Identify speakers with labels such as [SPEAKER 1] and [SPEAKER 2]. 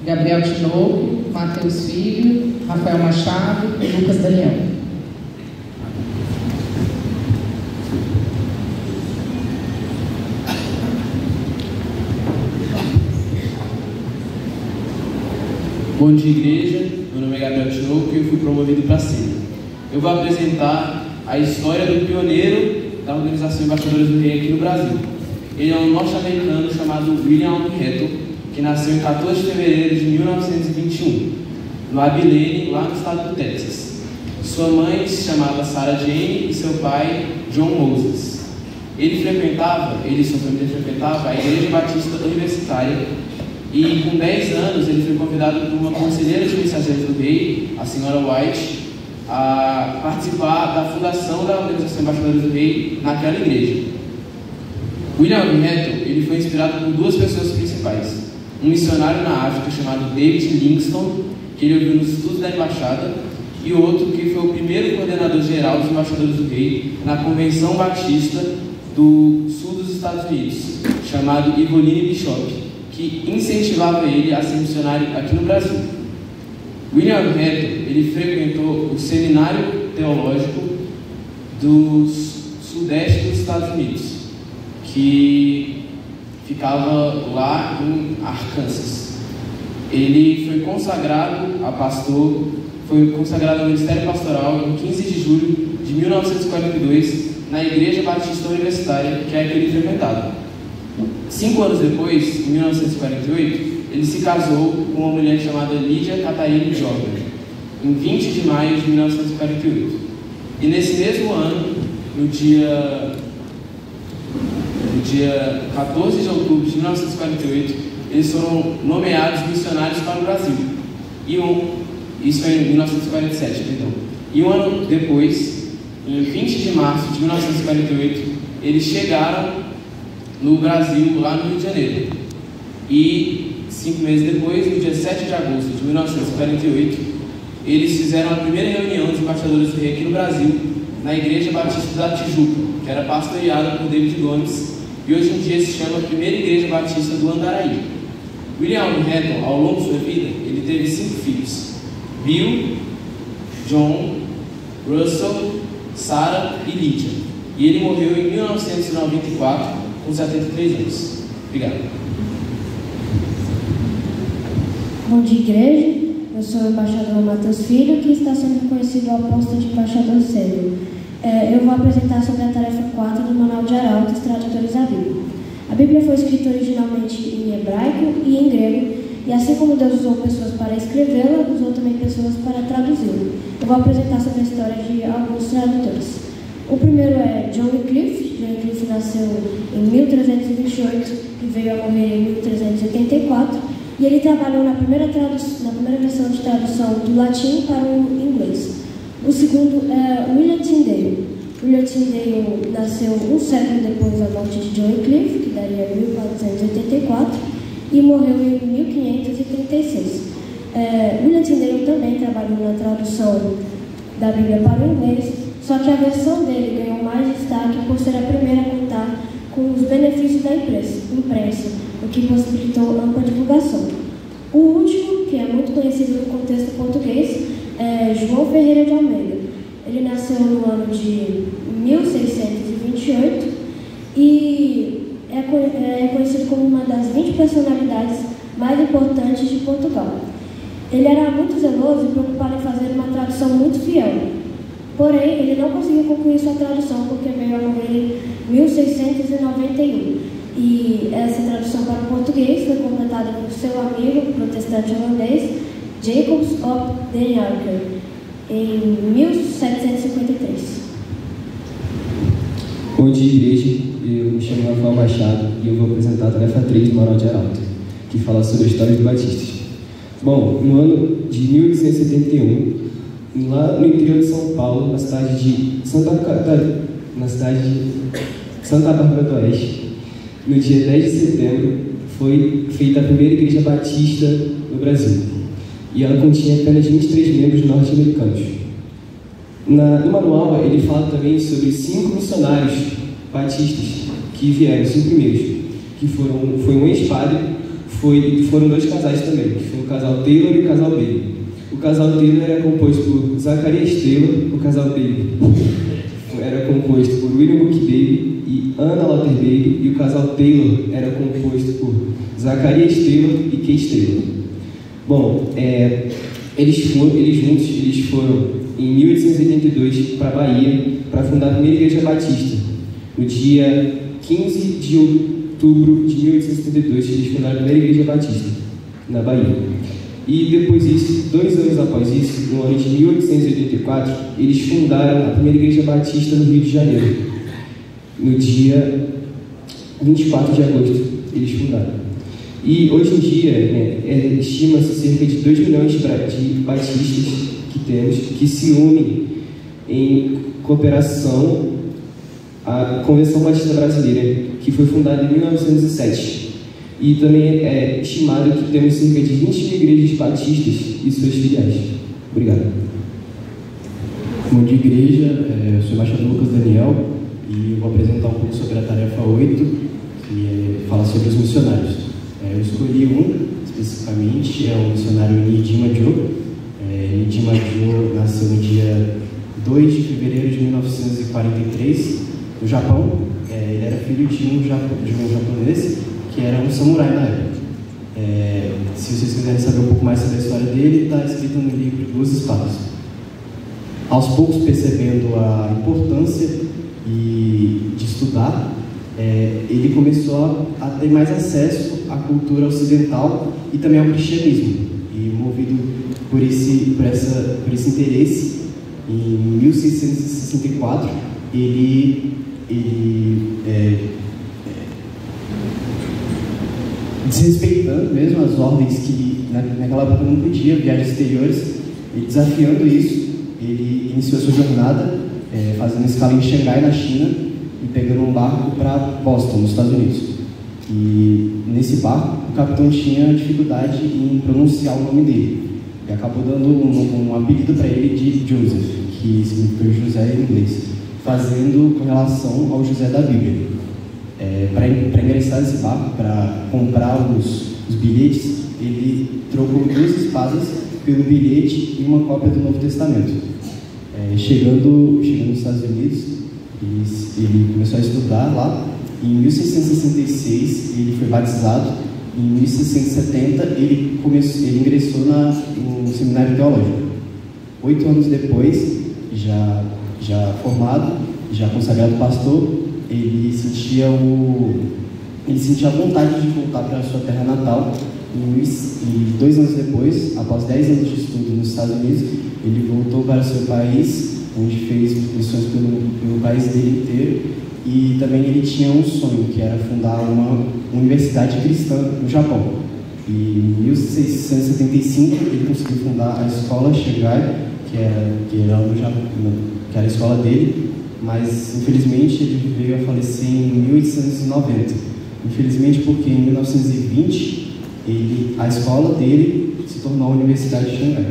[SPEAKER 1] Gabriel Tinoco, Matheus Filho, Rafael Machado e Lucas Daniel.
[SPEAKER 2] Bom dia, igreja. Meu nome é Gabriel Tinoco e eu fui promovido para cima. Eu vou apresentar a história do pioneiro da Organização Embaixadores do Rei aqui no Brasil. Ele é um norte-americano chamado William Henry, que nasceu em 14 de fevereiro de 1921, no Abilene, lá no estado do Texas. Sua mãe se chamava Sarah Jane e seu pai, John Moses. Ele e sua família frequentavam a Igreja Batista Universitária e, com 10 anos, ele foi convidado por uma conselheira de mensageiros do rei, a senhora White, a participar da fundação da Organização Embaixadores do Rei naquela igreja. William Henry, ele foi inspirado por duas pessoas principais. Um missionário na África chamado David Livingstone, que ele ouviu nos estudos da embaixada, e outro que foi o primeiro coordenador geral dos embaixadores do rei na Convenção Batista do sul dos Estados Unidos, chamado Evoline Bishop, que incentivava ele a ser missionário aqui no Brasil. William Henry, ele frequentou o Seminário Teológico do Sudeste dos Estados Unidos, que ficava lá em Arkansas. Ele foi consagrado a pastor, foi consagrado ao Ministério Pastoral em 15 de julho de 1942 na Igreja Batista Universitária, que é a que ele frequentava. 5 anos depois, em 1948, ele se casou com uma mulher chamada Lydia Catarine Jordan, em 20 de maio de 1948. E nesse mesmo ano, no dia 14 de outubro de 1948, eles foram nomeados missionários para o Brasil. Isso foi em 1947, perdão. E um ano depois, em 20 de março de 1948, eles chegaram no Brasil, lá no Rio de Janeiro. E 5 meses depois, no dia 7 de agosto de 1948, eles fizeram a primeira reunião dos embaixadores do rei aqui no Brasil, na Igreja Batista da Tijuca, que era pastoreada por David Gomes, e hoje em dia se chama a Primeira Igreja Batista do Andaraí. William Henry, ao longo de sua vida, ele teve 5 filhos: Bill, John, Russell, Sarah e Lydia. E ele morreu em 1994, com 73 anos. Obrigado.
[SPEAKER 3] Bom dia, igreja. Eu sou o embaixador Matheus Filho, que está sendo reconhecido ao posto de embaixador sênior. Eu vou apresentar sobre a tarefa 4 do Manual de Arautos, Tradutores da Bíblia. A Bíblia foi escrita originalmente em hebraico e em grego, e assim como Deus usou pessoas para escrevê-la, usou também pessoas para traduzi-la. Eu vou apresentar sobre a história de alguns tradutores. O primeiro é John Wycliffe. John Wycliffe nasceu em 1328 e veio a morrer em 1384, e ele trabalhou na primeira versão de tradução do latim para o inglês. O segundo é William Tyndale. William Tyndale nasceu um século depois da morte de John Wycliffe, que daria 1484, e morreu em 1536. William Tyndale também trabalhou na tradução da Bíblia para o inglês, só que a versão dele ganhou mais destaque por ser a primeira a contar com os benefícios da imprensa, o que possibilitou ampla divulgação. O último, que é muito conhecido no contexto português, é João Ferreira de Almeida. Ele nasceu no ano de 1628 e é conhecido como uma das 20 personalidades mais importantes de Portugal. Ele era muito zeloso e preocupado em fazer uma tradução muito fiel. Porém, ele não conseguiu concluir sua tradução porque veio a morrer em 1691. E essa tradução para o português foi completada por seu amigo protestante holandês, Jacobs op den Uycker, em 1753.
[SPEAKER 4] Bom dia, igreja. Eu me chamo Rafael Machado e eu vou apresentar a tarefa 3 do Manual de Arauto, que fala sobre a história dos batistas. Bom, no ano de 1871, lá no interior de São Paulo, na cidade de Santa Bárbara do Oeste, no dia 10 de setembro, foi feita a primeira igreja batista no Brasil. E ela continha apenas 23 membros norte-americanos. No manual, ele fala também sobre 5 missionários batistas que vieram, 5 primeiros, que foi um ex-padre, foram dois casais também, que foi o casal Taylor e o casal Bailey. O casal Taylor era composto por Zacarias Taylor, o casal Bailey era composto por William Book Bailey e Anna Lotter Bailey, e o casal Taylor era composto por Zacarias Taylor e Keith Taylor. Bom, eles juntos foram em 1882 para a Bahia para fundar a primeira igreja batista. No dia 15 de outubro de 1872, eles fundaram a primeira igreja batista na Bahia. E depois disso, 2 anos após isso, no ano de 1884, eles fundaram a primeira igreja batista no Rio de Janeiro. No dia 24 de agosto, eles fundaram. E hoje em dia, estima-se cerca de 2 milhões de batistas que temos, que se unem em cooperação à Convenção Batista Brasileira, que foi fundada em 1907. E também é estimado que temos cerca de 20 igrejas batistas e suas filiais. Obrigado.
[SPEAKER 5] Bom dia, igreja. Eu sou o embaixador Lucas Daniel e vou apresentar um pouco sobre a tarefa 8, que fala sobre os missionários. Eu escolhi especificamente, é o missionário Nidima Joe. Nidima Joe nasceu no dia 2 de fevereiro de 1943, no Japão. Ele era filho de um japonês que era um samurai na época. Se vocês quiserem saber um pouco mais sobre a história dele, está escrito no livro Duas Espadas. Aos poucos, percebendo a importância de estudar, ele começou a ter mais acesso à cultura ocidental e também ao cristianismo. E movido por esse interesse, em 1664, ele desrespeitando mesmo as ordens que naquela época não podia, viagens exteriores, e desafiando isso, ele iniciou sua jornada fazendo escala em Xangai, na China, e pegando um barco para Boston, nos Estados Unidos. E nesse barco, o capitão tinha dificuldade em pronunciar o nome dele, e acabou dando um apelido para ele de Joseph, que significa José em inglês, fazendo com relação ao José da Bíblia. Para ingressar nesse barco, para comprar os bilhetes, ele trocou 2 espadas pelo bilhete e uma cópia do Novo Testamento. Chegando nos Estados Unidos, ele começou a estudar lá. Em 1666 ele foi batizado. Em 1670 ele ingressou no seminário teológico. 8 anos depois, já formado, já consagrado pastor, ele sentia a vontade de voltar para a sua terra natal. E 2 anos depois, após 10 anos de estudo nos Estados Unidos, ele voltou para o seu país, onde fez missões pelo país dele inteiro. E também ele tinha um sonho, que era fundar uma universidade cristã no Japão. E em 1675 ele conseguiu fundar a escola Shanghai, que era a escola dele, mas infelizmente ele veio a falecer em 1890. Infelizmente porque em 1920 a escola dele se tornou a Universidade de Xangai.